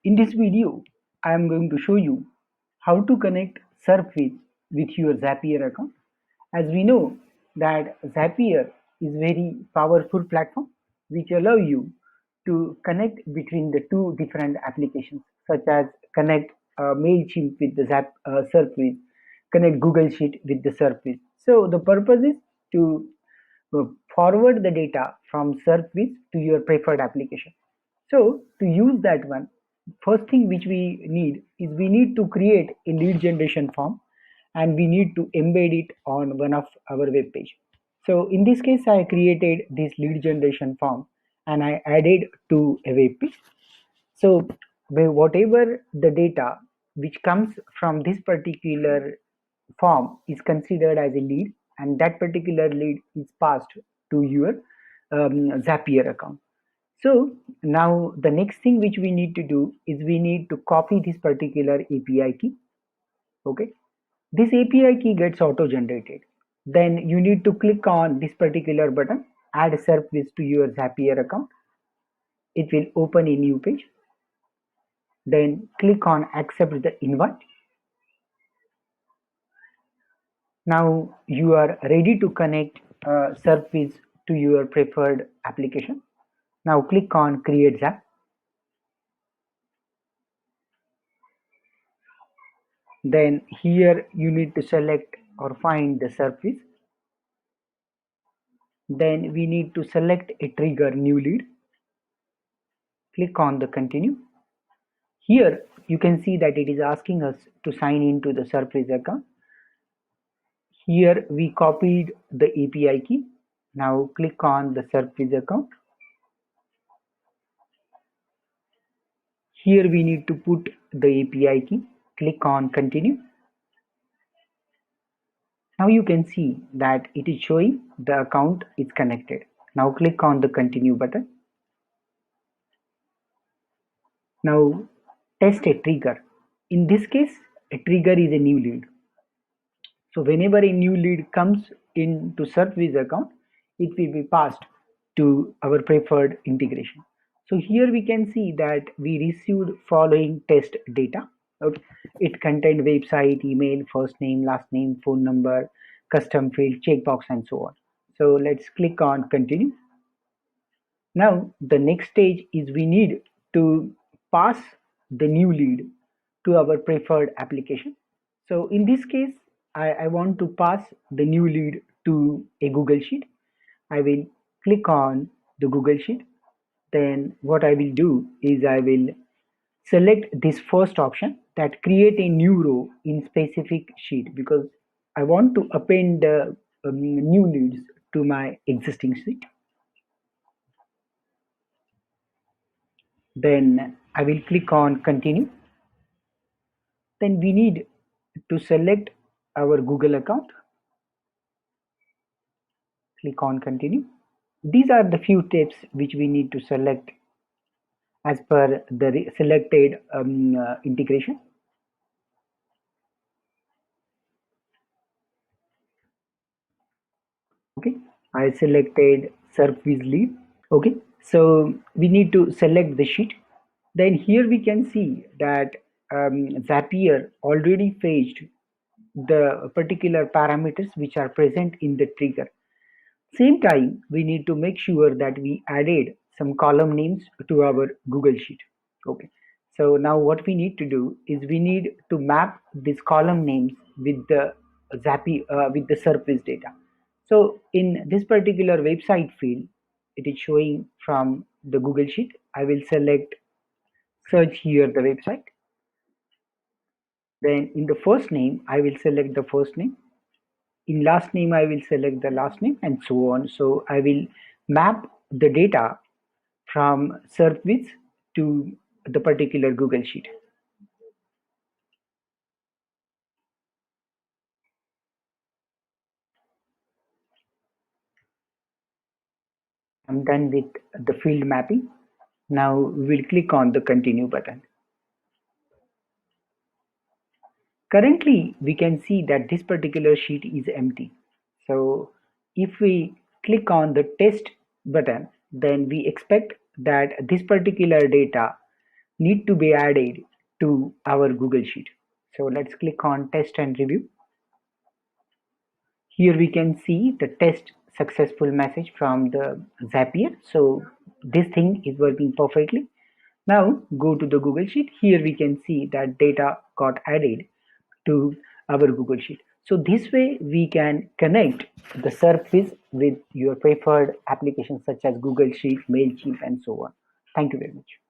In this video, I am going to show you how to connect Surfwith with your Zapier account. As we know that Zapier is very powerful platform which allow you to connect between the two different applications, such as connect Mailchimp with the Surfwith, connect Google Sheet with the Surfwith. So the purpose is to forward the data from Surfwith to your preferred application. So to use that one, first thing which we need is we need to create a lead generation form, and we need to embed it on one of our web page. So in this case, I created this lead generation form and I added to a web page. So whatever the data which comes from this particular form is considered as a lead, and that particular lead is passed to your Zapier account. So now the next thing which we need to do is we need to copy this particular API key. Okay, this API key gets auto generated. Then you need to click on this particular button, add service to your Zapier account. It will open a new page. Then click on accept the invite. Now you are ready to connect Surface to your preferred application. Now click on create Zap. Then here you need to select or find the Surface. Then we need to select a trigger new lead. Click on the continue. Here you can see that it is asking us to sign into the Surface account. Here we copied the API key. Now click on the Surface account. Here we need to put the API key. Click on continue. Now you can see that it is showing the account is connected. Now click on the continue button. Now test a trigger. In this case, a trigger is a new lead. So whenever a new lead comes into Surface account, it will be passed to our preferred integration. So here we can see that we received following test data. Okay. It contained website, email, first name, last name, phone number, custom field, checkbox, and so on. So let's click on continue. Now the next stage is we need to pass the new lead to our preferred application. So in this case, I want to pass the new lead to a Google Sheet. I will click on the Google Sheet. Then what I will do is I will select this first option, that create a new row in specific sheet, because I want to append the new leads to my existing sheet. Then I will click on continue. Then we need to select our Google account. Click on continue. These are the few tips which we need to select as per the selected integration. Okay, I selected Surface lead. Okay, so we need to select the sheet. Then here we can see that Zapier already fetched the particular parameters which are present in the trigger. Same time, we need to make sure that we added some column names to our Google Sheet. Okay. So now what we need to do is we need to map these column names with the with the Surface data. So in this particular website field, it is showing from the Google Sheet. I will select search here the website. Then in the first name, I will select the first name. In last name, I will select the last name, and so on. So I will map the data from Surface to the particular Google Sheet. I'm done with the field mapping. Now we will click on the continue button. Currently, we can see that this particular sheet is empty. So if we click on the test button, then we expect that this particular data need to be added to our Google Sheet. So let's click on test and review. Here we can see the test successful message from the Zapier. So this thing is working perfectly. Now go to the Google Sheet. Here we can see that data got added to our Google Sheet. So this way we can connect the service with your preferred applications such as Google Sheet, MailChimp, and so on. Thank you very much.